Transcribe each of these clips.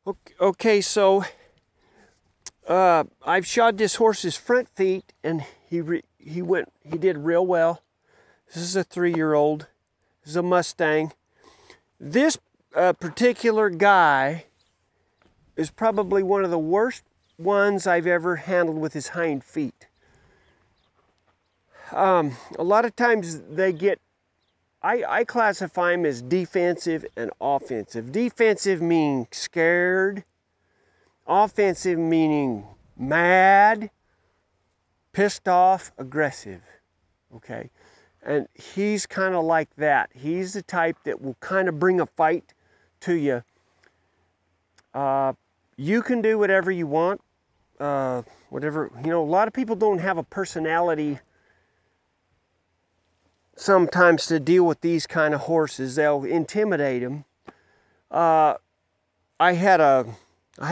Okay, so I've shod this horse's front feet, and he did real well. This is a 3-year-old. This is a Mustang. This particular guy is probably one of the worst ones I've ever handled with his hind feet. A lot of times they get, I classify them as defensive and offensive. Defensive meaning scared. Offensive meaning mad, pissed off, aggressive. Okay. And he's kind of like that. He's the type that will kind of bring a fight to you. You can do whatever you want. Whatever, you know, a lot of people don't have a personality sometimes to deal with these kind of horses. They'll intimidate them. I had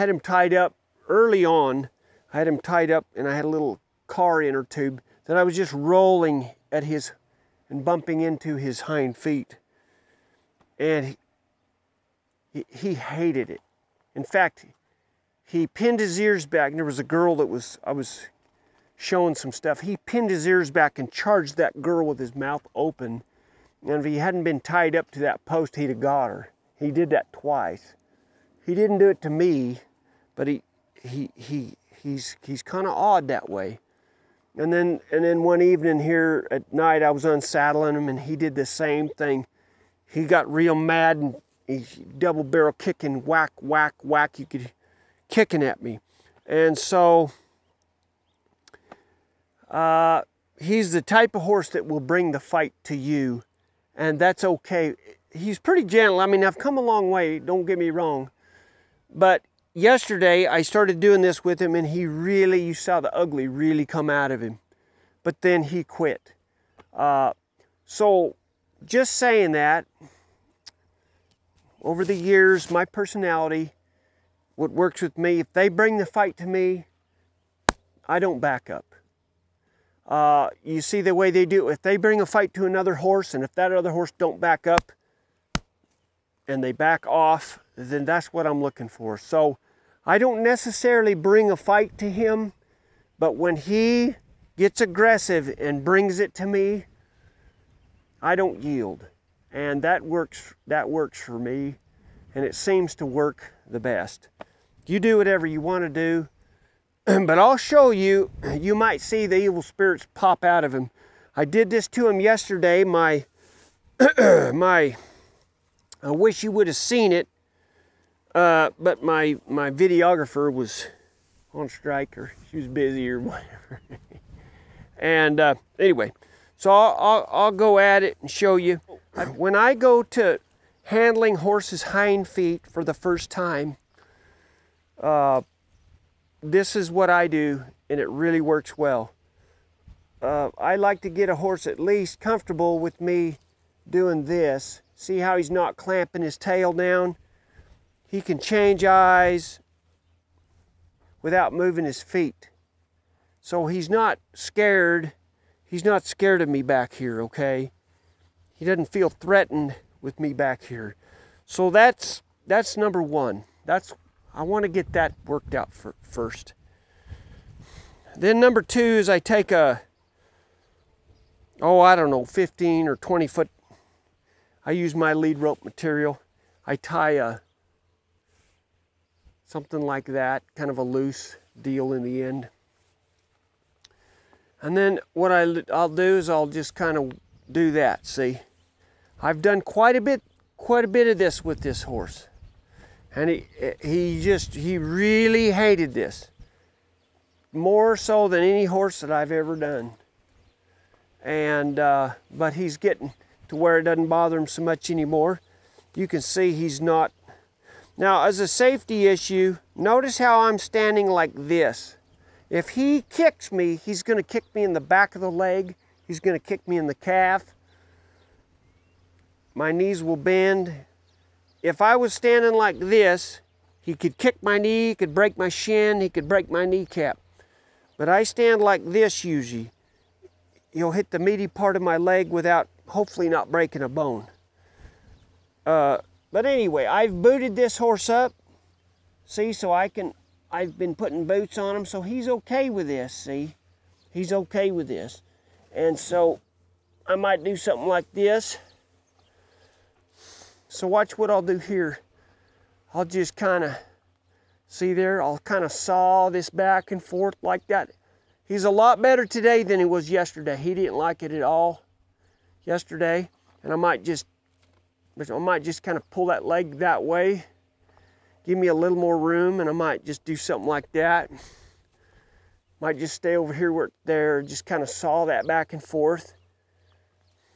him tied up early on. I had him tied up, and I had a little car inner tube that I was just rolling at his and bumping into his hind feet. And he hated it. In fact, he pinned his ears back, and there was a girl that I was showing some stuff. He pinned his ears back and charged that girl with his mouth open. And if he hadn't been tied up to that post, he'd have got her. He did that twice. He didn't do it to me, but he's kind of odd that way. And then one evening here at night, I was unsaddling him, and he did the same thing. He got real mad, and he's double barrel kicking, whack, whack, whack. You could kicking at me, and so he's the type of horse that will bring the fight to you, and that's okay. He's pretty gentle. I mean, I've come a long way. Don't get me wrong, but yesterday I started doing this with him, and he really, you saw the ugly really come out of him, but then he quit. So just saying that, over the years, my personality, what works with me, if they bring the fight to me, I don't back up. You see the way they do it. If they bring a fight to another horse, and if that other horse don't back up and they back off, then that's what I'm looking for. So I don't necessarily bring a fight to him, but when he gets aggressive and brings it to me, I don't yield. And that works for me, and it seems to work the best. You do whatever you want to do, but I'll show you. You might see the evil spirits pop out of him. I did this to him yesterday. I wish you would have seen it, but my videographer was on strike, or she was busy or whatever. And anyway, so I'll go at it and show you. When I go to handling horses' hind feet for the first time, this is what I do, and it really works well. I like to get a horse at least comfortable with me doing this. See how he's not clamping his tail down? He can change eyes without moving his feet. So he's not scared. He's not scared of me back here, okay? He doesn't feel threatened with me back here. So that's number one. I want to get that worked out first. Then number two is I take I don't know, 15 or 20 foot. I use my lead rope material. I tie something like that, kind of a loose deal in the end. And then what I'll do is I'll just kind of do that. See, I've done quite a bit of this with this horse, and he really hated this, more so than any horse that I've ever done. And but he's getting to where it doesn't bother him so much anymore. You can see he's not. Now, as a safety issue, notice how I'm standing like this. If he kicks me, he's going to kick me in the back of the leg. He's going to kick me in the calf. My knees will bend. If I was standing like this, he could kick my knee, he could break my shin, he could break my kneecap. But I stand like this usually. He'll hit the meaty part of my leg without, hopefully not breaking a bone. But anyway, I've booted this horse up See, so I've been putting boots on him, so he's okay with this, see? He's okay with this. And so I might do something like this. So watch what I'll do here. I'll just kind of, see there, I'll kind of saw this back and forth like that. He's a lot better today than he was yesterday. He didn't like it at all yesterday. And I might just kind of pull that leg that way. Give me a little more room, and I might just do something like that. Might just stay over here where there, just kind of saw that back and forth.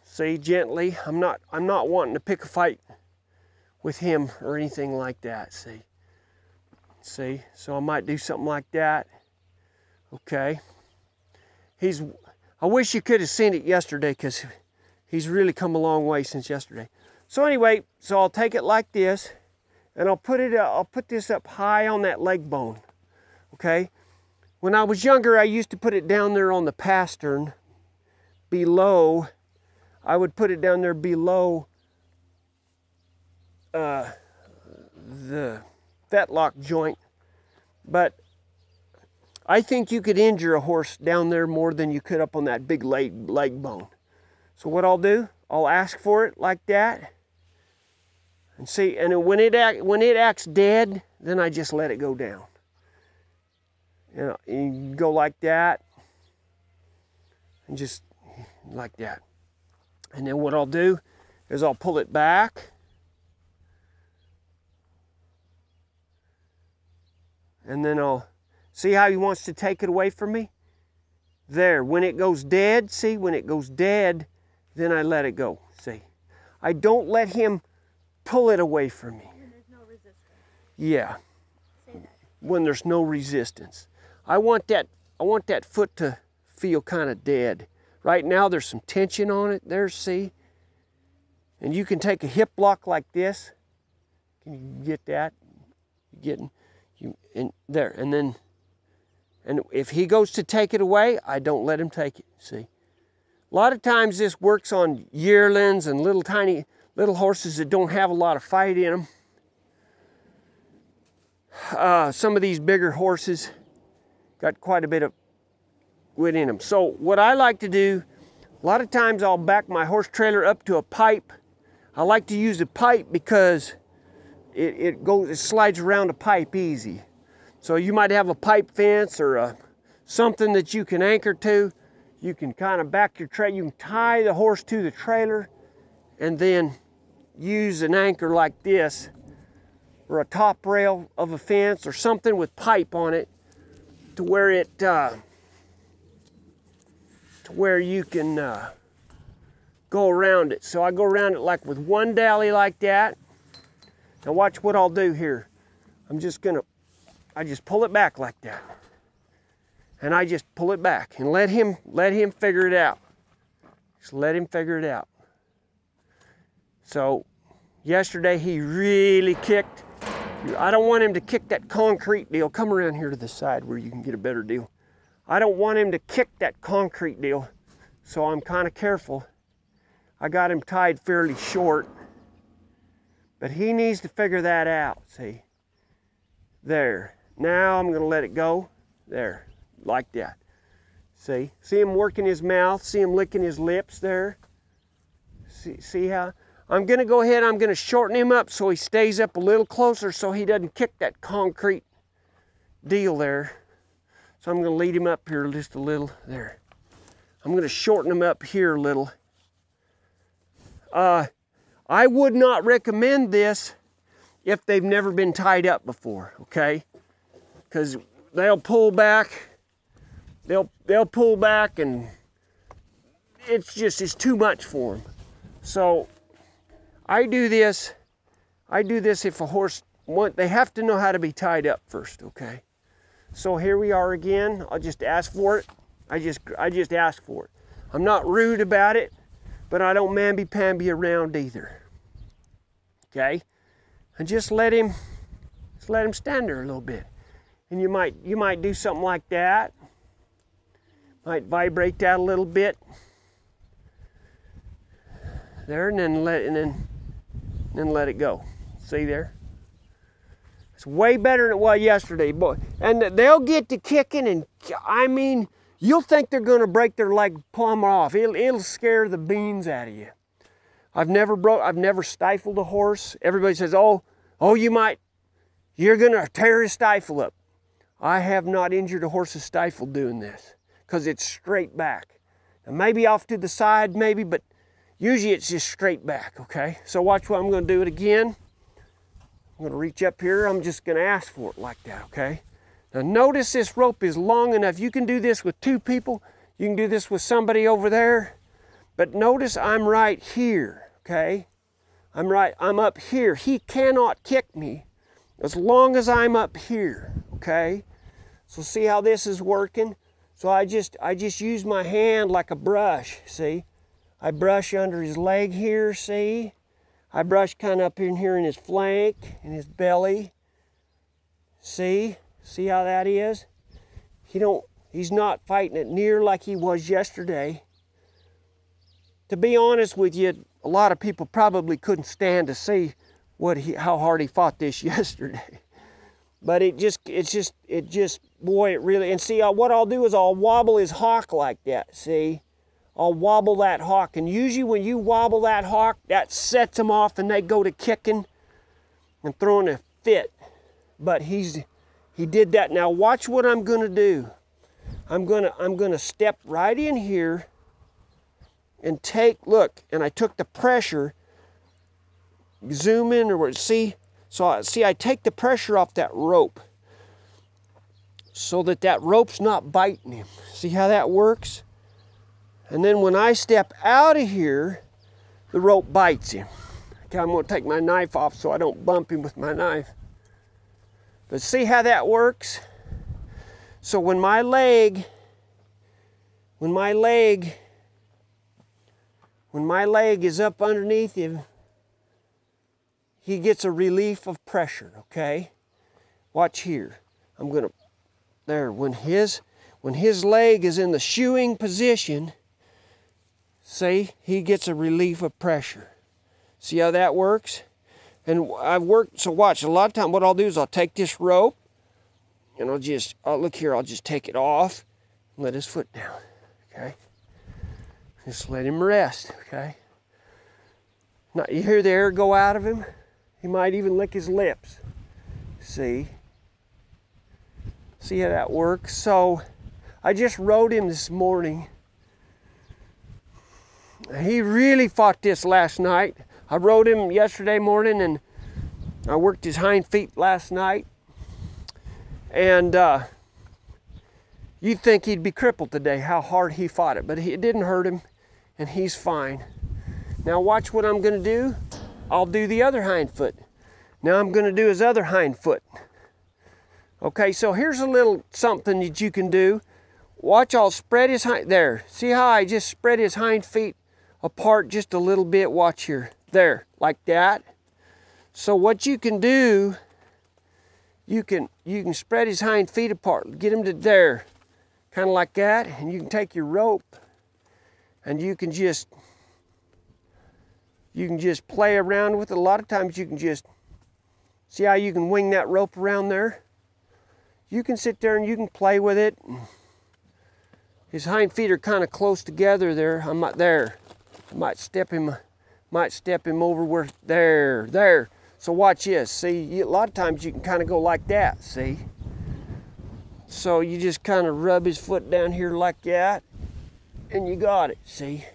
See, gently. I'm not wanting to pick a fight with him or anything like that, see. See, so I might do something like that. Okay. I wish you could have seen it yesterday, because he's really come a long way since yesterday. So anyway, so I'll take it like this, and I'll put this up high on that leg bone, okay? When I was younger, I used to put it down there on the pastern below. I would put it down there below the fetlock joint, but I think you could injure a horse down there more than you could up on that big leg bone. So what I'll do, I'll ask for it like that. And see, and when it acts dead, then I just let it go down. You know, you go like that, and just like that. And then what I'll do is I'll pull it back. And then I'll, see how he wants to take it away from me? There, when it goes dead, see, when it goes dead, then I let it go, see. I don't let him pull it away from me. When there's no resistance. Yeah. Say that. When there's no resistance. I want that foot to feel kind of dead. Right now there's some tension on it there, see? And you can take a hip block like this. Can you get that? And there, and if he goes to take it away, I don't let him take it, see? A lot of times this works on yearlings and little horses that don't have a lot of fight in them. Some of these bigger horses got quite a bit of wit in them. So what I like to do, a lot of times I'll back my horse trailer up to a pipe. I like to use a pipe because it slides around a pipe easy. So you might have a pipe fence or something that you can anchor to. You can kind of back your trailer, you can tie the horse to the trailer and then use an anchor like this or a top rail of a fence or something with pipe on it to where you can go around it. So I go around it like with one dally like that. Now watch what I'll do here. I just pull it back like that. And I just pull it back and let him figure it out. Just let him figure it out. So yesterday he really kicked. I don't want him to kick that concrete deal. Come around here to the side where you can get a better deal. I don't want him to kick that concrete deal, so I'm kind of careful. I got him tied fairly short, but he needs to figure that out, see? There. Now I'm gonna let it go. There, like that. See him working his mouth, see him licking his lips there. See how? I'm gonna go ahead, I'm gonna shorten him up so he stays up a little closer so he doesn't kick that concrete deal there. So I'm gonna lead him up here just a little, there. I'm gonna shorten him up here a little. I would not recommend this if they've never been tied up before, okay? Because they'll pull back, they'll pull back and it's too much for them. So I do this if a horse, they have to know how to be tied up first, okay? So here we are again. I'll just ask for it. I just ask for it. I'm not rude about it, but I don't mamby-pamby around either. Okay? And just let him stand there a little bit. And you might do something like that. Might vibrate that a little bit. There, and then let it go. See there? It's way better than it was yesterday, boy. And they'll get to kicking, and I mean, you'll think they're going to break their leg plumb off. It'll scare the beans out of you. I've never stifled a horse. Everybody says, oh, you're going to tear his stifle up. I have not injured a horse's stifle doing this, because it's straight back. And maybe off to the side, maybe, but usually it's just straight back, okay? So watch what I'm going to do it again. I'm going to reach up here. I'm just going to ask for it like that, okay? Now notice this rope is long enough. You can do this with 2 people. You can do this with somebody over there. But notice I'm right here, okay? I'm up here. He cannot kick me as long as I'm up here, okay? So see how this is working? So I just use my hand like a brush, see? I brush under his leg here, see? I brush kind of up in here in his flank, in his belly. See? See how that is? He's not fighting it near like he was yesterday. To be honest with you, a lot of people probably couldn't stand to see how hard he fought this yesterday. But it really, and see, what I'll do is I'll wobble his hock like that, see? I'll wobble that hock, and usually when you wobble that hock, that sets them off and they go to kicking and throwing a fit. But he did that. Now watch what I'm gonna do. I'm gonna step right in here and look, and I took the pressure, zoom in or see, so I take the pressure off that rope so that rope's not biting him. See how that works? And then when I step out of here, the rope bites him. Okay, I'm gonna take my knife off so I don't bump him with my knife. But see how that works? So when my leg is up underneath him, he gets a relief of pressure, okay? Watch here. When his leg is in the shoeing position, see, he gets a relief of pressure. See how that works? And so watch, a lot of time what I'll do is I'll take this rope and I'll just take it off and let his foot down, okay? Just let him rest, okay? Now, you hear the air go out of him? He might even lick his lips. See? See how that works? So, I just rode him this morning. He really fought this last night. I rode him yesterday morning and I worked his hind feet last night. And you'd think he'd be crippled today, how hard he fought it. But it didn't hurt him, and he's fine. Now watch what I'm gonna do. I'll do the other hind foot. Now I'm gonna do his other hind foot. Okay, so here's a little something that you can do. Watch, I'll spread his there. See how I just spread his hind feet apart just a little bit? Watch here. There, like that. So what you can do, you can spread his hind feet apart. Get him to there, kind of like that. And you can take your rope and you can just play around with it. A lot of times you can just, see how you can wing that rope around there? You can sit there and you can play with it. His hind feet are kind of close together there. I'm not there. I might step him over where, there. So watch this. See, a lot of times you can kind of go like that, see? So you just kind of rub his foot down here like that, and you got it, see?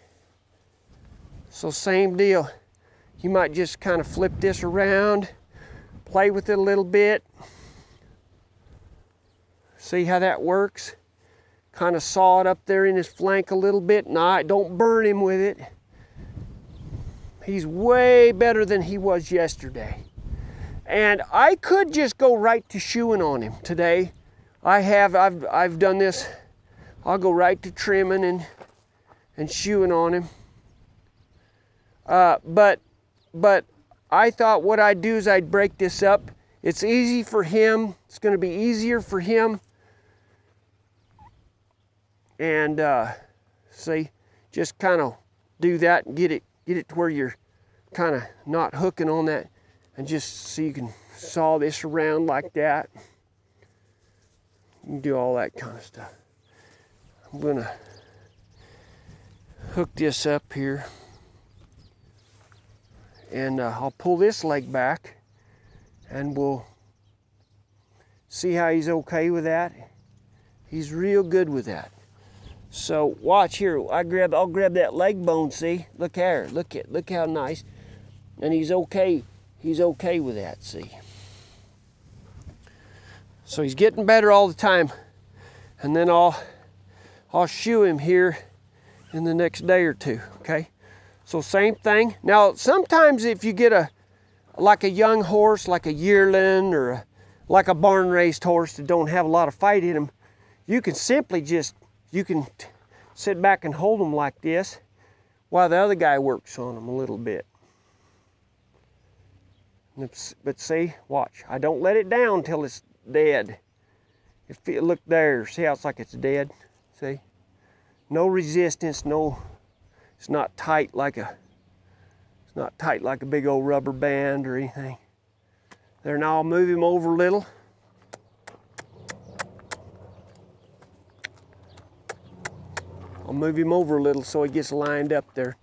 So same deal. You might just kind of flip this around, play with it a little bit. See how that works? Kind of saw it up there in his flank a little bit. Nah, don't burn him with it. He's way better than he was yesterday. And I could just go right to shoeing on him today. I've done this. I'll go right to trimming and shoeing on him. But I thought what I'd do is I'd break this up. It's easy for him. It's going to be easier for him. And see, just kind of do that and get it to where you're kind of not hooking on that, and just so you can saw this around like that. You can do all that kind of stuff. I'm gonna hook this up here, and I'll pull this leg back, and we'll see how he's okay with that. He's real good with that. So watch here. I'll grab that leg bone. See, look here. Look how nice. And he's okay. He's okay with that. See. So he's getting better all the time. And then I'll shoe him here in the next day or two. Okay. So same thing. Now sometimes if you get like a young horse, like a yearling or like a barn raised horse that don't have a lot of fight in him, you can simply just, you can sit back and hold them like this while the other guy works on them a little bit. But see, watch, I don't let it down till it's dead. Look there, see how it's like it's dead? See? No resistance, no, it's not tight like a big old rubber band or anything. There, now I'll move him over a little. I'll move him over a little so he gets lined up there.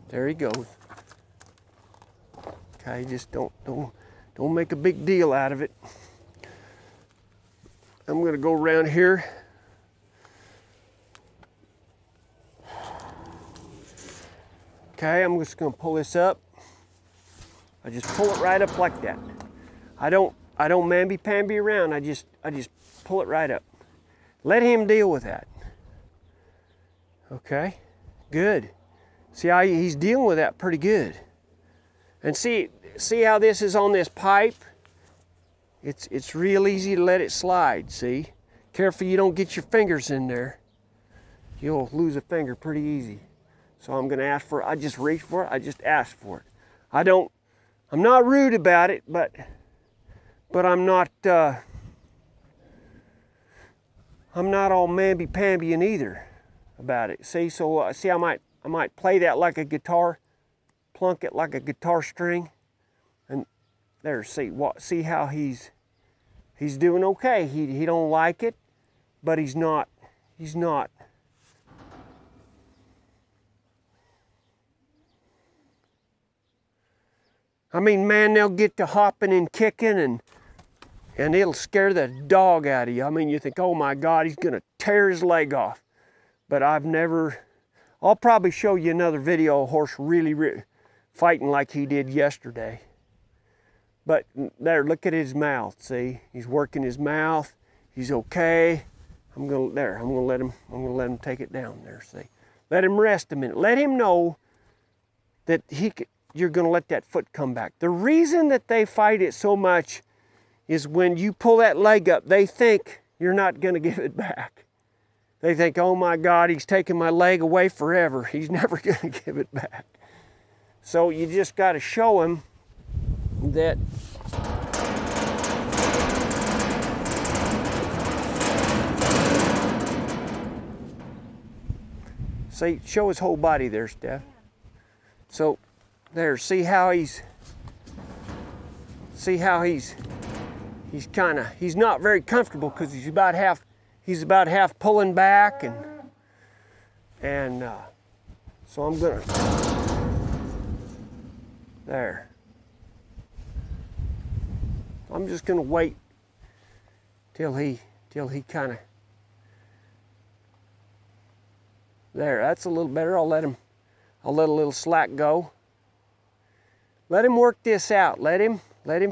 There he goes. Okay, just don't make a big deal out of it. I'm gonna go around here. Okay, I'm just gonna pull this up. I just pull it right up like that. I don't mamby-pamby around. I just pull it right up. Let him deal with that. Okay, good. See how he's dealing with that pretty good. And see how this is on this pipe? It's real easy to let it slide, see? Careful you don't get your fingers in there. You'll lose a finger pretty easy. So I'm gonna ask for it. I just reach for it, I just ask for it. I'm not rude about it, but I'm not all mamby-pambying either about it. See, so see, I might play that like a guitar, plunk it like a guitar string, and there. See how he's doing okay. He don't like it, but he's not. I mean, man, they'll get to hopping and kicking and it'll scare the dog out of you. I mean, you think, oh my God, he's gonna tear his leg off. But I'll probably show you another video of a horse really fighting like he did yesterday. But there, look at his mouth, see? He's working his mouth, he's okay. I'm gonna let him take it down there, see? Let him rest a minute. Let him know that you're gonna let that foot come back. The reason that they fight it so much is when you pull that leg up, they think you're not gonna give it back. They think, oh my God, he's taking my leg away forever. He's never gonna give it back. So you just gotta show him that see, show his whole body there, Steph. So there, see how he's not very comfortable because he's about half pulling back, and so I'm gonna there. I'm just gonna wait till he kind of there. That's a little better. I'll let a little slack go. Let him work this out. Let him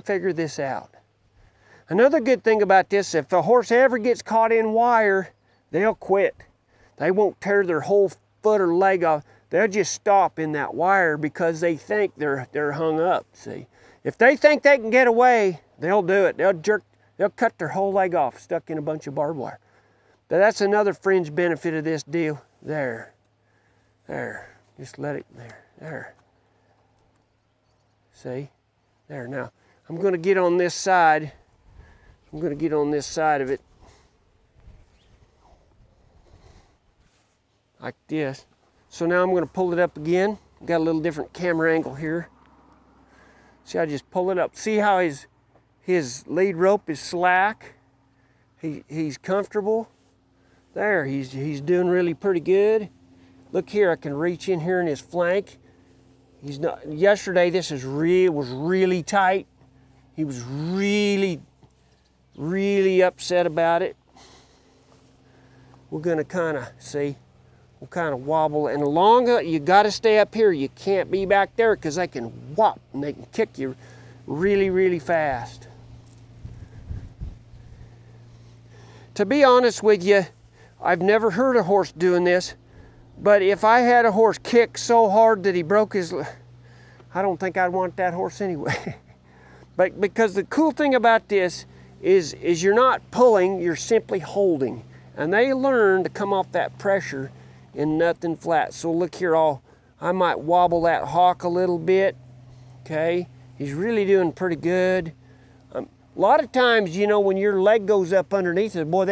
figure this out. Another good thing about this, if a horse ever gets caught in wire, they'll quit. They won't tear their whole foot or leg off. They'll just stop in that wire because they think they're hung up, see. If they think they can get away, they'll do it. They'll cut their whole leg off, stuck in a bunch of barbed wire. But that's another fringe benefit of this deal. There. Just let it, there. See? There, now, I'm gonna get on this side. I'm gonna get on this side of it. like this. So now I'm going to pull it up again. Got a little different camera angle here. See, I just pull it up. See how his lead rope is slack? He's comfortable. There, he's doing really pretty good. Look here, I can reach in here in his flank. He's not. Yesterday, this was really tight. He was really upset about it. We're gonna kind of see. We'll kind of wobble, and along you got to stay up here. You can't be back there because they can whop and they can kick you really fast. To be honest with you, I've never heard a horse doing this, but if I had a horse kick so hard that he broke his, I don't think I'd want that horse anyway. But because the cool thing about this is you're not pulling, you're simply holding, and they learn to come off that pressure in nothing flat. So look here, I might wobble that hawk a little bit. Okay, he's really doing pretty good. A lot of times, you know, when your leg goes up underneath it, boy,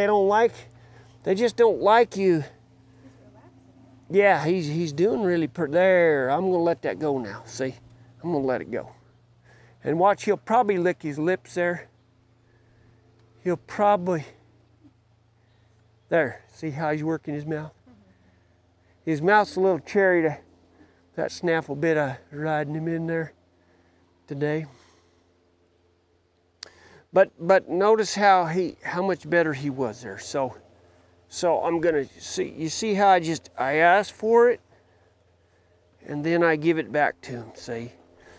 they just don't like you. Yeah, he's doing really pretty. There, I'm gonna let that go now. See, I'm gonna let it go. And watch, he'll probably lick his lips there. He'll probably, there, see how he's working his mouth? His mouth's a little cherry to that snaffle bit of riding him in there today. But notice how much better he was there. So I'm gonna see. You see how I asked for it, and then I give it back to him. See,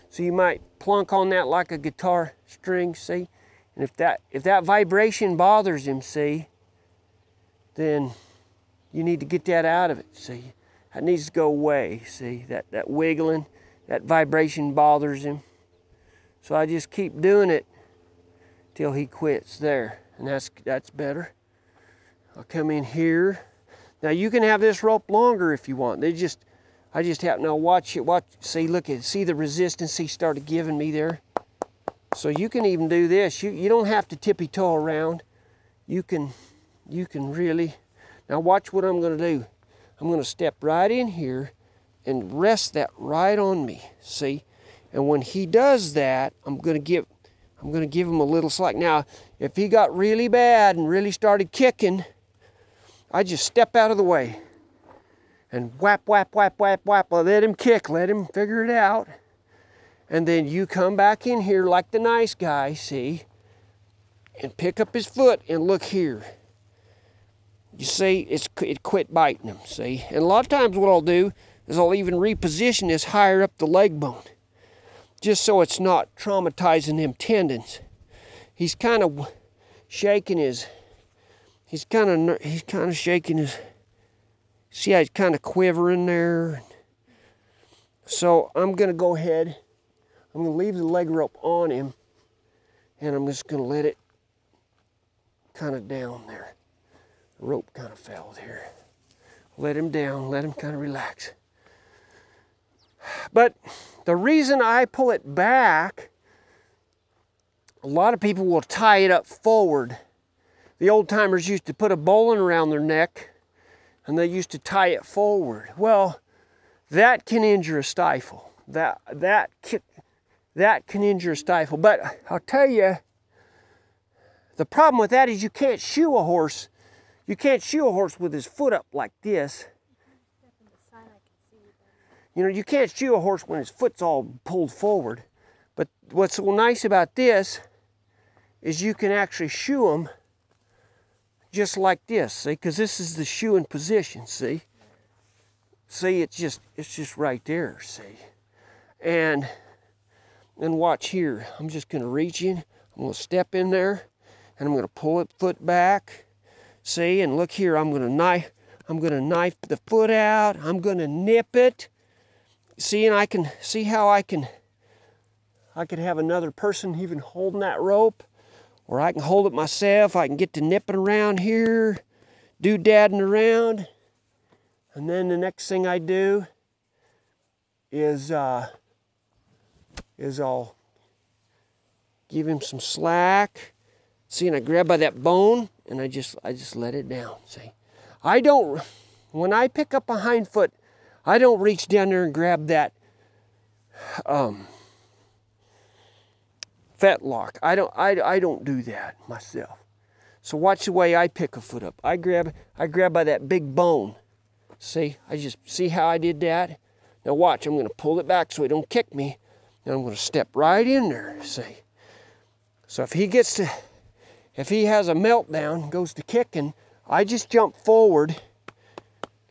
so you might plunk on that like a guitar string. See, and if that vibration bothers him, see, then you need to get that out of it. See. That needs to go away, see, that wiggling, that vibration bothers him. So I just keep doing it till he quits there, and that's better. I'll come in here. Now you can have this rope longer if you want. I just have, now watch it, see, look at, see the resistance he started giving me there? So you can even do this. You don't have to tippy-toe around. You can really, now watch what I'm gonna do. I'm going to step right in here and rest that right on me, see? And when he does that, I'm going to give him a little slack. Now, if he got really bad and really started kicking, I just step out of the way and whap. Let him kick, let him figure it out. And then you come back in here like the nice guy, see? And pick up his foot and look here. You see, it quit biting him, see? And a lot of times what I'll do is I'll even reposition this higher up the leg bone, just so it's not traumatizing them tendons. He's kind of shaking his, he's kind of shaking his, see how he's kind of quivering there? So I'm gonna go ahead, I'm gonna leave the leg rope on him, and I'm just gonna let it kind of down there. The rope kind of fell there. Let him down, let him kind of relax. But the reason I pull it back, a lot of people will tie it up forward. The old timers used to put a bowline around their neck and they used to tie it forward. Well, that can injure a stifle. That can injure a stifle. But I'll tell you, the problem with that is you can't shoe a horse. You can't shoe a horse with his foot up like this. You know, you can't shoe a horse when his foot's all pulled forward. But what's so nice about this is you can actually shoe him just like this, see? Because this is the shoeing position, see? See, it's just right there, see? And watch here. I'm just going to reach in. I'm going to step in there, and I'm going to pull it foot back. See, and look here, I'm gonna knife the foot out, I'm gonna nip it. See, and I can see how I could have another person even holding that rope, or I can hold it myself. I can get to nipping around here, doodadding around, and then the next thing I do is I'll give him some slack. See, and I grab by that bone, and I just let it down, see. I don't when I pick up a hind foot, I don't reach down there and grab that fetlock. I don't do that myself. So watch the way I pick a foot up. I grab by that big bone. See, I just see how I did that. Now watch, I'm gonna pull it back so it don't kick me. And I'm gonna step right in there, see. So if he has a meltdown, goes to kicking, I just jump forward,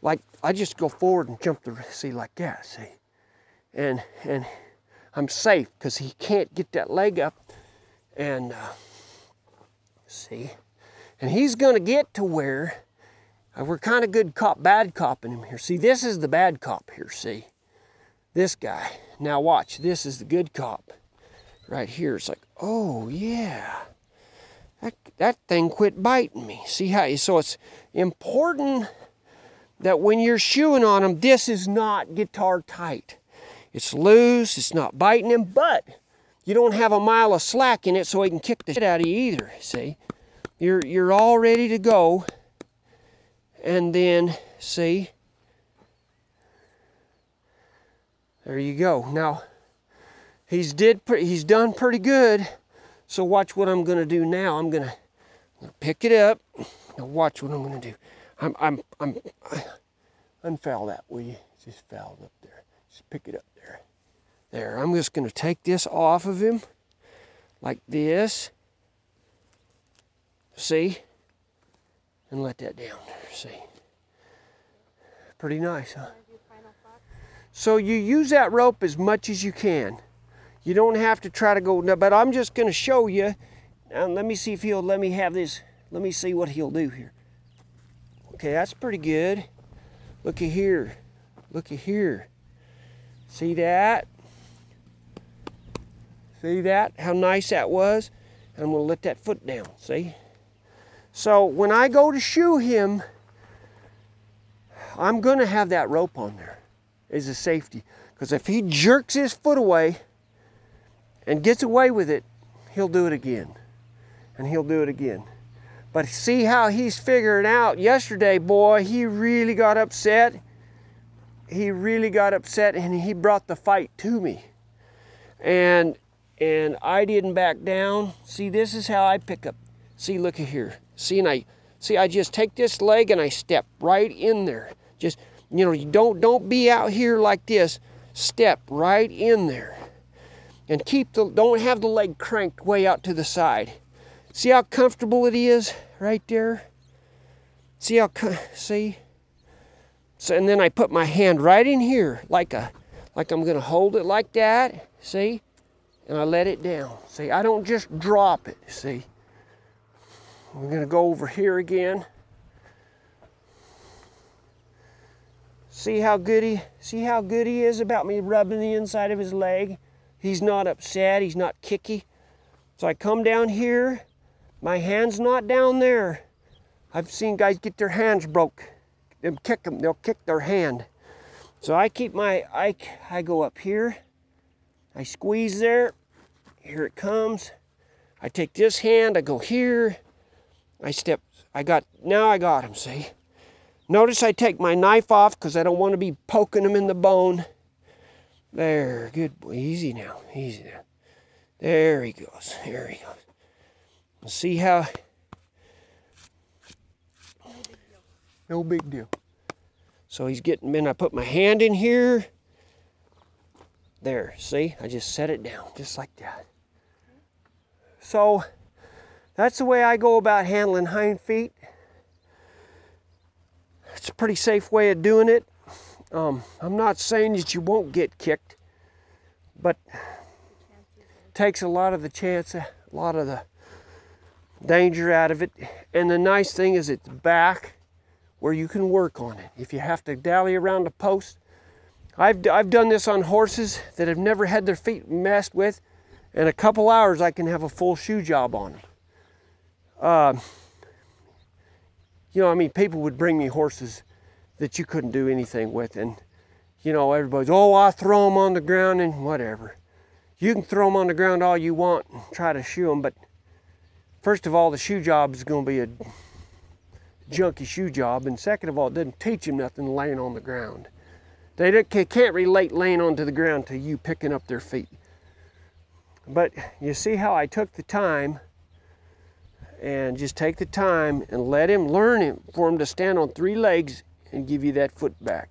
like I just go forward and jump see, like that, see. And I'm safe because he can't get that leg up. And see, and he's gonna get to where we're kind of good cop, bad copping him here. See, this is the bad cop here, see? This guy. Now watch, this is the good cop. Right here, it's like, oh yeah. That thing quit biting me. See how, so it's important that when you're shoeing on him, this is not guitar tight. It's loose, it's not biting him, but you don't have a mile of slack in it so he can kick the shit out of you either, see? You're all ready to go. And then, see, there you go. Now, he's done pretty good. So watch what I'm gonna do now. I'm gonna pick it up. Now watch what I'm gonna do. Unfoul that, will you? It's just fouled up there. Just pick it up there. There, I'm just gonna take this off of him, like this. See? And let that down there, see. Pretty nice, huh? So you use that rope as much as you can. You don't have to try to go, but I'm just gonna show you. Now let me see if he'll let me have this. Let me see what he'll do here. Okay, that's pretty good. Look at here, look at here. See that? See that, how nice that was? And I'm gonna let that foot down, see? So when I go to shoe him, I'm gonna have that rope on there as a safety. Because if he jerks his foot away and gets away with it, he'll do it again. And he'll do it again. But see how he's figuring out. Yesterday, boy, he really got upset. He really got upset and he brought the fight to me. And I didn't back down. See, this is how I pick up. See, look at here. See, and I just take this leg and I step right in there. Just, you know, you don't be out here like this. Step right in there. And don't have the leg cranked way out to the side. See how comfortable it is right there? See see? So, and then I put my hand right in here like I'm gonna hold it like that, see? And I let it down. See, I don't just drop it, see? We're gonna go over here again. See how good he is about me rubbing the inside of his leg? He's not upset, he's not kicky. So I come down here, my hand's not down there. I've seen guys get their hands broke. They'll kick their hand. So I keep I go up here, I squeeze there, here it comes. I take this hand, I go here, I step, now I got him, see? Notice I take my knife off because I don't want to be poking him in the bone. There, good boy, easy now, easy now. There he goes, there he goes. See how, no big deal. So he's getting, then I put my hand in here. There, see, I just set it down, just like that. So, that's the way I go about handling hind feet. It's a pretty safe way of doing it. I'm not saying that you won't get kicked, but it takes a lot of the chance, a lot of the danger out of it. And the nice thing is it's back where you can work on it. If you have to dally around a post, I've done this on horses that have never had their feet messed with. In a couple hours, I can have a full shoe job on them. You know, I mean, people would bring me horses that you couldn't do anything with, and you know, everybody's, oh, I throw them on the ground and whatever. You can throw them on the ground all you want and try to shoe them, but first of all, the shoe job is going to be junky shoe job, and second of all, it doesn't teach them nothing laying on the ground. They can't relate laying onto the ground to you picking up their feet. But you see how I took the time, and just take the time and let him learn it for him to stand on 3 legs and give you that foot back.